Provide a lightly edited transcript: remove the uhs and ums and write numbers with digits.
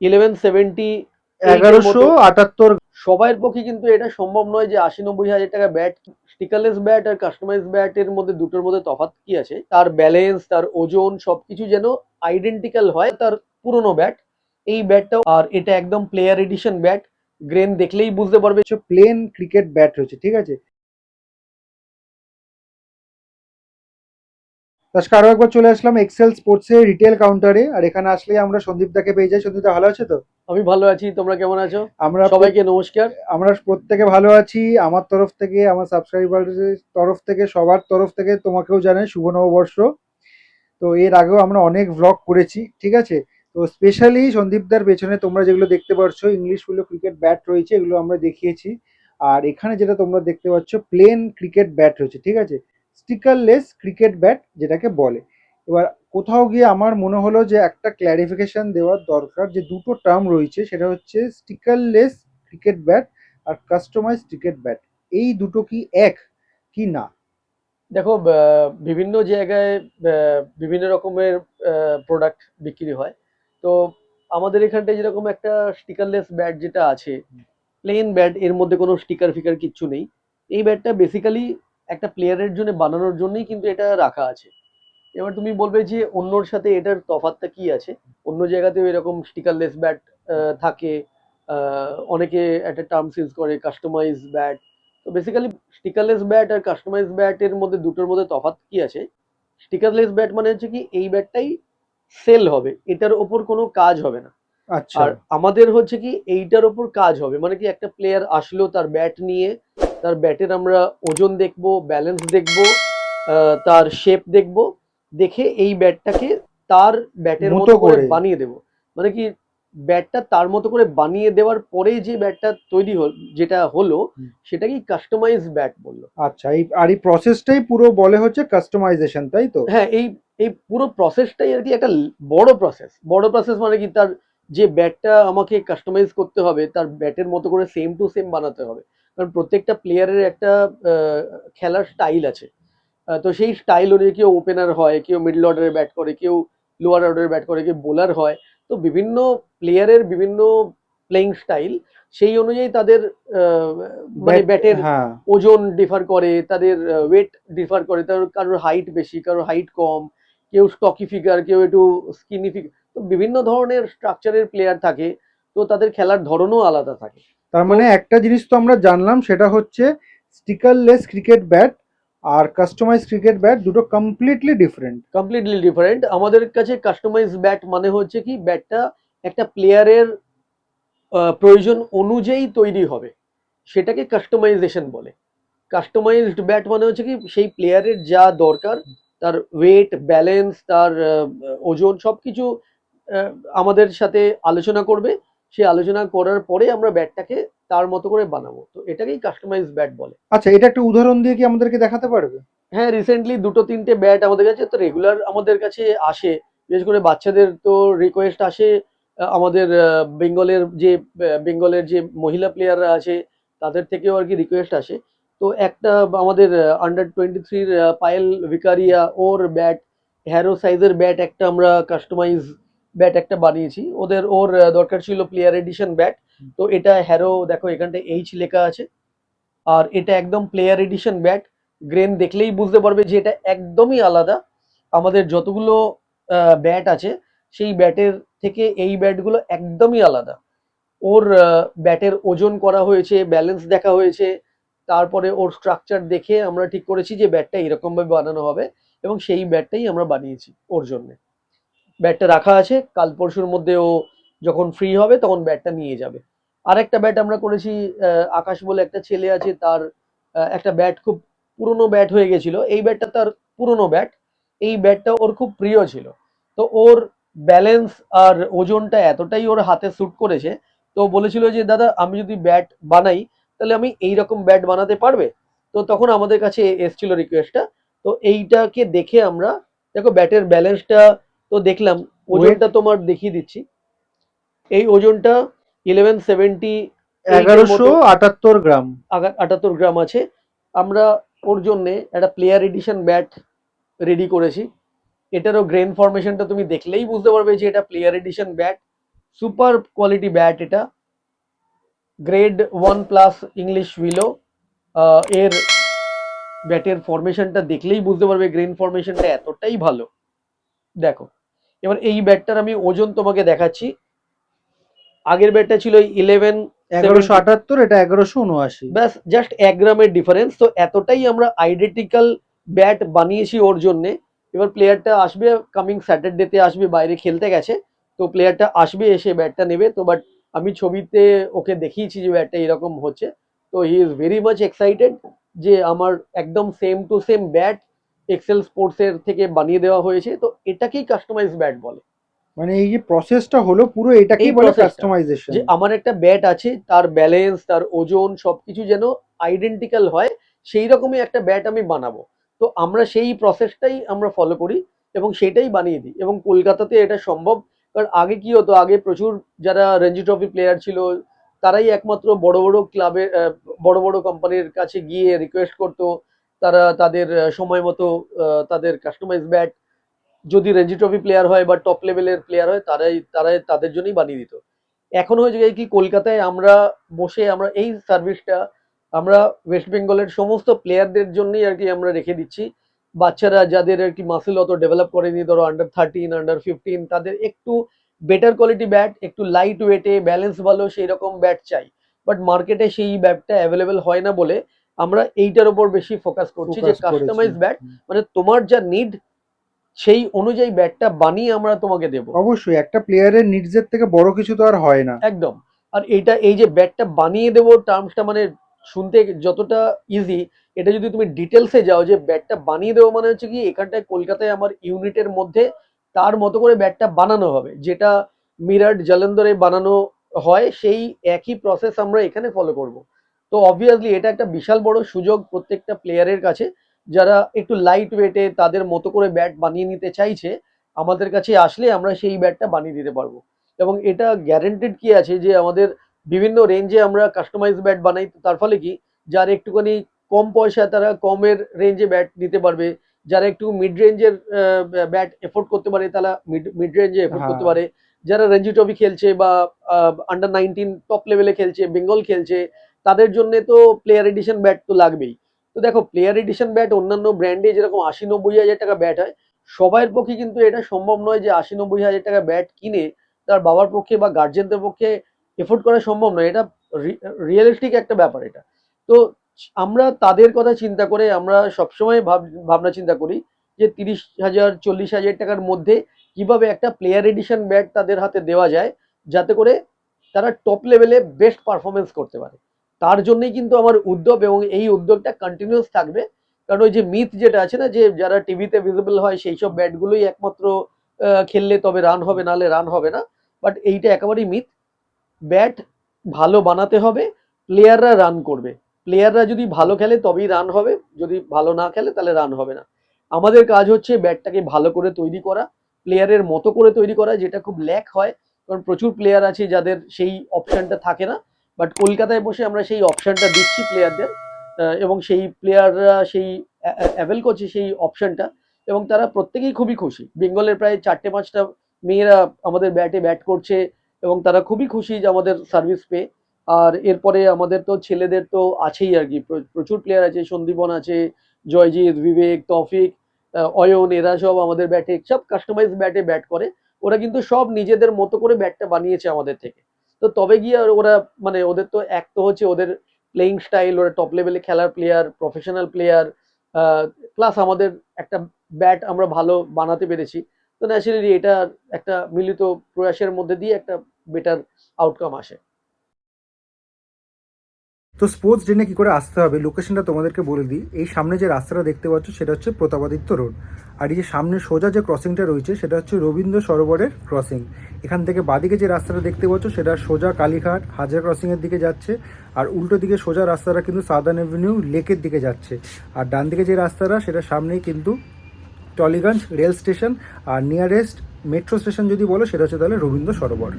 1170 1178। সবার পক্ষে কিন্তু এটা সম্ভব নয় যে ৮০-৯০ হাজার টাকা ব্যাট। স্টিকারলেস ব্যাট আর কাস্টমাইজ ব্যাটের মধ্যে দুটোর মধ্যে তফাৎ কি আছে, তার ব্যালেন্স, তার ওজন সবকিছু যেন আইডেন্টিক্যাল হয় তার পুরনো ব্যাট এই ব্যাটটাও। আর এটা একদম প্লেয়ার এডিশন ব্যাট, গ্রেন দেখলেই বুঝতে পারবে। প্লেন ক্রিকেট ব্যাট রয়েছে, ঠিক আছে। আজকে আরো একবার চলে আসলাম এক্সেল স্পোর্টস এর রিটেল কাউন্টারে, আর এখানে আসলে আমরা সন্দীপ দাকে পেয়ে যাই। সন্দীপ দা ভালো আছে তো? আমি ভালো আছি, তোমরা কেমন আছো? আমরা সবাইকে নমস্কার। আমরা প্রত্যেকে ভালো আছি। আমার তরফ থেকে, আমার সাবস্ক্রাইবারদের তরফ থেকে, সবার তরফ থেকে তোমাকেও জানাই শুভ নববর্ষ। তো এর আগেও আমরা অনেক ভ্লগ করেছি, ঠিক আছে। তো স্পেশালি সন্দীপদার পেছনে তোমরা যেগুলো দেখতে পাচ্ছ ইংলিশ গুলো ক্রিকেট ব্যাট রয়েছে, এগুলো আমরা দেখিয়েছি। আর এখানে যেটা তোমরা দেখতে পাচ্ছ প্লেন ক্রিকেট ব্যাট রয়েছে, ঠিক আছে। স্টিকারলেস ক্রিকেট ব্যাট যেটাকে বলে। এবার কোথাও গিয়ে আমার মনে হলো যে একটা ক্ল্যারিফিকেশন দেওয়ার দরকার, যে দুটো টার্ম রয়েছে, সেটা হচ্ছে স্টিকারলেস ক্রিকেট ব্যাট আর কাস্টমাইজ ক্রিকেট ব্যাট। এই দুটো কি এক, কি না? দেখো, বিভিন্ন জায়গায় বিভিন্ন রকমের প্রোডাক্ট বিক্রি হয়। তো আমাদের এখানটায় যেরকম একটা স্টিকারলেস ব্যাট যেটা আছে, প্লেন ব্যাট, এর মধ্যে কোনো স্টিকার ফিকার কিচ্ছু নেই। এই ব্যাটটা বেসিক্যালি একটা প্লেয়ারের জন্য বানানোর জন্যই কিন্তু এটা রাখা আছে। এবার তুমি বলবে যে অন্যর সাথে এটার তফাৎটা কি আছে। অন্য জায়গাতেও এরকম স্টিকারলেস ব্যাট থাকে। অনেকে একটা টার্মস ইউজ করে কাস্টমাইজ ব্যাট। তো বেসিক্যালি স্টিকারলেস ব্যাট আর কাস্টমাইজ ব্যাটের মধ্যে দুটোর মধ্যে তফাৎ কি আছে, স্টিকারলেস ব্যাট মানে হচ্ছে কি এই ব্যাটটাই সেল হবে, এটার ওপর কোনো কাজ হবে না। আচ্ছা। আর আমাদের হচ্ছে কি এইটার ওপর কাজ হবে, মানে কি একটা প্লেয়ার আসলো তার ব্যাট নিয়ে, তার ব্যাটের আমরা ওজন দেখবো, ব্যালেন্স দেখবো, তার শেপ দেখবো, দেখে এই ব্যাটটাকে তার ব্যাটের মতো মতো করে করে। বানিয়ে দেবো। মানে কি ব্যাটটা তার মতো করে বানিয়ে দেওয়ার পরেই যে ব্যাটটা তৈরি হল, যেটা হলো, হুম। সেটাকেই কাস্টমাইজ ব্যাট বললো। আচ্ছা, এই প্রসেসটাই পুরো বলে হচ্ছে কাস্টমাইজেশন, তাই তো? হ্যাঁ, এই এই পুরো প্রসেসটাই আর কি একটা বড় প্রসেস। বড় প্রসেস মানে কি, তার যে ব্যাটটা আমাকে কাস্টমাইজ করতে হবে, তার ব্যাটের মতো করে সেম টু সেম বানাতে হবে। কারণ প্রত্যেকটা প্লেয়ারের একটা খেলার স্টাইল আছে। তো সেই স্টাইল অনুযায়ী কেউ ওপেনার হয়, কেউ মিডল অর্ডারে ব্যাট করে, কেউ লোয়ার অর্ডারে ব্যাট করে, কেউ বোলার হয়। তো বিভিন্ন প্লেয়ারের বিভিন্ন প্লেইং স্টাইল, সেই অনুযায়ী তাদের আহ, মানে ব্যাট। ব্যাটের হ্যাঁ। ওজন ডিফার করে, তাদের ওয়েট ডিফার করে, তার কারোর হাইট বেশি, কারোর হাইট কম, কেউ স্টকি ফিগার, কেউ একটু স্কিনি ফিগার। তো বিভিন্ন ধরনের স্ট্রাকচারের প্লেয়ার থাকে, তো তাদের খেলার ধরনও আলাদা থাকে। তার তো মানে একটা জিনিস তো আমরা জানলাম, সেটা হচ্ছে স্টিকারলেস ক্রিকেট ব্যাট আর কাস্টমাইজ ক্রিকেট ব্যাট দুটো কমপ্লিটলি ডিফারেন্ট। Completely different. আমাদের কাছে কাস্টমাইজ ব্যাট মানে হচ্ছে কি ব্যাটটা একটা প্লেয়ারের প্রয়োজন অনুযায়ী তৈরি হবে, সেটাকে কাস্টমাইজেশন বলে। কাস্টমাইজড ব্যাট মানে হচ্ছে কি সেই প্লেয়ারের যা দরকার, তার ওয়েট, ব্যালেন্স, তার ওজন সবকিছু আহ, আমাদের সাথে আলোচনা করবে। সেই আলোচনা করার পরে আমরা ব্যাটটাকে তার মতো করে বানাবো, তো এটাকেই কাস্টমাইজ ব্যাট বলে। আচ্ছা, এটা একটা উদাহরণ দিয়ে কি আমাদেরকে দেখাতে পারবে? হ্যাঁ, রিসেন্টলি দুটো তিনটে ব্যাট আমাদের কাছে তো রেগুলার আমাদের কাছে আসে। বিশেষ করে বাচ্চাদের তো রিকোয়েস্ট আসে। আমাদের বেঙ্গলের যে মহিলা প্লেয়াররা আছে, তাদের থেকেও আর কি রিকোয়েস্ট আসে। তো একটা আমাদের আন্ডার 23-র পায়েল ভিকারিয়া, ওর ব্যাট, হ্যারো সাইজের ব্যাট একটা আমরা কাস্টমাইজ ব্যাট একটা বানিয়েছি। ওর দরকার ছিল প্লেয়ার এডিশন ব্যাট। তো এটা হ্যারো, দেখো এখানটায় এইচ লেখা আছে। আর এটা একদম প্লেয়ার এডিশন ব্যাট, গ্রেন দেখলেই বুঝতে পারবে যে এটা একদমই আলাদা। আমাদের যতগুলো ব্যাট আছে, সেই ব্যাটের থেকে এই ব্যাটগুলো একদমই আলাদা। ওর ব্যাটের ওজন করা হয়েছে, ব্যালেন্স দেখা হয়েছে, তারপরে ওর স্ট্রাকচার দেখে আমরা ঠিক করেছি যে ব্যাটটা এরকম ভাবে বানানো হবে, এবং সেই ব্যাটটাই আমরা বানিয়েছি ওর জন্য। ব্যাটটা রাখা আছে, কাল পরশুর মধ্যে ও যখন ফ্রি হবে তখন ব্যাটটা নিয়ে যাবে। আরেকটা ব্যাট আমরা করেছি, আকাশ বলে একটা ছেলে আছে, তার একটা ব্যাট খুব পুরনো ব্যাট হয়ে গেছিল। এই ব্যাটটা তার পুরনো ব্যাট, এই ব্যাটটা ওর খুব প্রিয় ছিল। তো ওর ব্যালেন্স আর ওজনটা এতটাই ওর হাতে স্যুট করেছে, তো ও বলেছিল যে দাদা আমি যদি ব্যাট বানাই, তাহলে আমি এইরকম ব্যাট বানাতে পারবে? তো তখন আমাদের কাছে এসছিল রিকোয়েস্টটা। তো এইটাকে দেখে আমরা, দেখো ব্যাটের ব্যালেন্সটা তো দেখলাম, ওয়েট ওজনটা তোমার দেখিয়ে দিচ্ছি। এই ওজনটা 1178-এর এগারোশো মতো, আটাত্তর গ্রাম 78 গ্রাম আছে। আমরা ওর জন্য একটা প্লেয়ার এডিশন ব্যাট রেডি করেছি। এটারও গ্রেন ফরমেশনটা তুমি দেখলেই বুঝতে পারবে যে এটা player addition bat. Super quality bat এটা, গ্রেড 1+ ইংলিশ উইলো। এর ব্যাটের ফরমেশনটা দেখলেই বুঝতে পারবে গ্রেন ফরমেশনটা এতটাই ভালো। দেখো, এবার এই ব্যাটটার আমি ওজন তোমাকে দেখাচ্ছি। আগের ব্যাটটা ছিল 1178, এটা 1179। ব্যাস, জাস্ট 1 গ্রামের ডিফারেন্স। তো এতটাই আমরা আইডেন্টিক্যাল ব্যাট বানিয়েছি ওর জন্যে। এবার প্লেয়ারটা আসবে, কামিং স্যাটারডেতে আসবে, বাইরে খেলতে গেছে, তো প্লেয়ারটা আসবে, এসে ব্যাটটা নেবে। তো বাট আমি ছবিতে ওকে দেখিয়েছি যে ব্যাটটা এরকম হচ্ছে, তো he is very much excited যে আমার একদম same to same bat Excel Sports এর থেকে বানিয়ে দেওয়া হয়েছে। তো এটাকেই কাস্টমাইজ ব্যাট বলে। মানে এই যে প্রসেসটা হলো পুরো, এই এটাকেই বলে প্রসেসটা কাস্টমাইজেশন। যে আমার একটা ব্যাট আছে, তার ব্যালেন্স, তার ওজন সবকিছু যেন আইডেন্টিক্যাল হয়, সেই রকমই একটা ব্যাট আমি বানাবো। তো আমরা সেই প্রসেসটাই আমরা ফলো করি এবং সেটাই বানিয়ে দিই। এবং কলকাতাতে এটা সম্ভব, কারণ আগে কি হতো, আগে প্রচুর যারা রঞ্জি ট্রফি প্লেয়ার ছিল, তারাই একমাত্র বড় বড় ক্লাবের বড় বড় কোম্পানির কাছে গিয়ে রিকোয়েস্ট করতো, তারা তাদের সময় মতো তাদের কাস্টমাইজ ব্যাট, যদি রঞ্জি ট্রফি প্লেয়ার হয় বা টপ লেভেলের প্লেয়ার হয়, তারাই তারাই তাদের জন্যই বানিয়ে দিত। এখন হয়ে যায় কি, কলকাতায় আমরা বসে আমরা এই সার্ভিসটা আমরা ওয়েস্ট বেঙ্গলের সমস্ত প্লেয়ারদের জন্যই আর কি আমরা রেখে দিচ্ছি। বাচ্চারা যাদের আর কি মাসেল অত ডেভেলপ করেনি, ধরো আন্ডার 13, আন্ডার 15, তাদের একটু বেটার কোয়ালিটি ব্যাট, একটু লাইট ওয়েটে, ব্যালেন্স ভালো, সেই রকম ব্যাট চাই। বাট মার্কেটে সেই ব্যাটটা অ্যাভেলেবেল হয় না বলে আমরা এইটার উপর বেশি ফোকাস করছি, যে ফোকাস করেছি। কাস্টমাইজ ব্যাট, মানে তোমার যা নিড সেই অনুযায়ী ব্যাটটা বানিয়ে আমরা তোমাকে দেবো। অবশ্যই একটা প্লেয়ারের নিডসের থেকে বড় কিছু তো আর হয় না। একদম। আর এইটা, এই যে ব্যাটটা বানিয়ে দেবো টার্মসটা মানে শুনতে যতটা ইজি, এটা যদি তুমি ডিটেলসে যাও, যে ব্যাটটা বানিয়ে দেবো মানে হচ্ছে কি, এখানটায় কলকাতায় আমার ইউনিটের মধ্যে তার মতো করে ব্যাটটা বানানো হবে, যেটা মিরাট জলন্ধরে বানানো হয়, সেই একই প্রসেস আমরা এখানে ফলো করব। তো অবভিয়াসলি এটা একটা বিশাল বড় সুযোগ প্রত্যেকটা প্লেয়ারের কাছে, যারা একটু লাইট ওয়েটে তাদের মতো করে ব্যাট বানিয়ে নিতে চাইছে, আমাদের কাছে আসলে আমরা সেই ব্যাটটা বানিয়ে দিতে পারবো। এবং এটা গ্যারেন্টেড কি আছে, যে আমাদের বিভিন্ন রেঞ্জে আমরা কাস্টমাইজ ব্যাট বানাই, তার ফলে কি, যার একটুখানি কম পয়সা তারা কমের রেঞ্জে ব্যাট নিতে পারবে, যারা একটু মিড রেঞ্জের ব্যাট এফোর্ড করতে পারে তারা মিড রেঞ্জে এফোর্ড করতে হ্যাঁ, পারে, যারা রঞ্জি ট্রফি খেলছে বা আন্ডার 19 টপ লেভেলে খেলছে, বেঙ্গল খেলছে, তাদের জন্য তো প্লেয়ার এডিশন ব্যাট তো লাগবেই। তো দেখো, প্লেয়ার এডিশন ব্যাট অন্যান্য ব্র্যান্ডে যেরকম 80-90 হাজার টাকা ব্যাট হয়, সবাইয়ের পক্ষে কিন্তু এটা সম্ভব নয় যে 80-90 হাজার টাকা ব্যাট কিনে তার বাবার পক্ষে বা গার্জেনদের পক্ষে এফোর্ড করা সম্ভব নয়। এটা রিয়েলিস্টিক একটা ব্যাপার এটা। তো আমরা তাদের কথা চিন্তা করে আমরা সবসময় ভাবনা চিন্তা করি যে 30,000 40,000 টাকার মধ্যে কিভাবে একটা প্লেয়ার এডিশন ব্যাট তাদের হাতে দেওয়া যায়, যাতে করে তারা টপ লেভেলে বেস্ট পারফরমেন্স করতে পারে। তার জন্যই কিন্তু আমার উদ্যোগ, এবং এই উদ্যোগটা কন্টিনিউয়াস থাকবে। কারণ ওই যে মিথ যেটা আছে না, যে যারা টিভিতে ভিজিবল হয় সেই সব ব্যাটগুলোই একমাত্র খেললে তবে রান হবে, নাহলে রান হবে না। বাট এইটা একেবারেই মিথ। ব্যাট ভালো বানাতে হবে, প্লেয়াররা রান করবে। প্লেয়াররা যদি ভালো খেলে তবেই রান হবে, যদি ভালো না খেলে তাহলে রান হবে না। আমাদের কাজ হচ্ছে ব্যাটটাকে ভালো করে তৈরি করা, প্লেয়ারের মতো করে তৈরি করা, যেটা খুব ল্যাক হয়, কারণ প্রচুর প্লেয়ার আছে যাদের সেই অপশনটা থাকে না। বাট কলকাতায় বসে আমরা সেই অপশনটা দিচ্ছি প্লেয়ারদের, এবং সেই প্লেয়াররা সেই অ্যাভেল করছে সেই অপশনটা, এবং তারা প্রত্যেকেই খুবই খুশি। বেঙ্গলের প্রায় 4-5টা মেয়েরা আমাদের ব্যাটে ব্যাট করছে, এবং তারা খুবই খুশি যে আমাদের সার্ভিস পেয়ে। আর এরপরে আমাদের তো ছেলেদের তো আছেই আর কি, প্রচুর প্লেয়ার আছে, সন্দীপন আছে, জয়জিৎ, বিবেক, তৌফিক, অয়ন, এরা সব আমাদের ব্যাটে সব কাস্টমাইজ ব্যাটে ব্যাট করে। ওরা কিন্তু সব নিজেদের মতো করে ব্যাটটা বানিয়েছে আমাদের থেকে। তো তবে গিয়ে আর ওরা, মানে ওদের তো এক তো হচ্ছে ওদের প্লেইং স্টাইল, ওরা টপ লেভেলে খেলার প্লেয়ার, প্রফেশনাল প্লেয়ার, প্লাস আমাদের একটা ব্যাট আমরা ভালো বানাতে পেরেছি। তো ন্যাচারালি এটা একটা মিলিত প্রয়াসের মধ্যে দিয়ে একটা বেটার আউটকাম আসে। তো স্পোর্টস ডেনে কী করে আসতে হবে, লোকেশনটা তোমাদেরকে বলে দিই। এই সামনে যে রাস্তাটা দেখতে পাচ্ছ সেটা হচ্ছে প্রতাপাদিত্য রোড। আর এই যে সামনে সোজা যে ক্রসিংটা রয়েছে সেটা হচ্ছে রবীন্দ্র সরোবরের ক্রসিং। এখান থেকে বাদিকে যে রাস্তাটা দেখতে পাচ্ছ সেটা সোজা কালীঘাট হাজার ক্রসিংয়ের দিকে যাচ্ছে, আর উল্টো দিকে সোজা রাস্তাটা কিন্তু সাদার্ন অ্যাভিনিউ লেকের দিকে যাচ্ছে। আর ডান দিকে যে রাস্তাটা সেটা সামনেই কিন্তু টলিগঞ্জ রেল স্টেশন, আর নিয়ারেস্ট মেট্রো স্টেশন যদি বলো সেটা হচ্ছে তাহলে রবীন্দ্র সরোবর।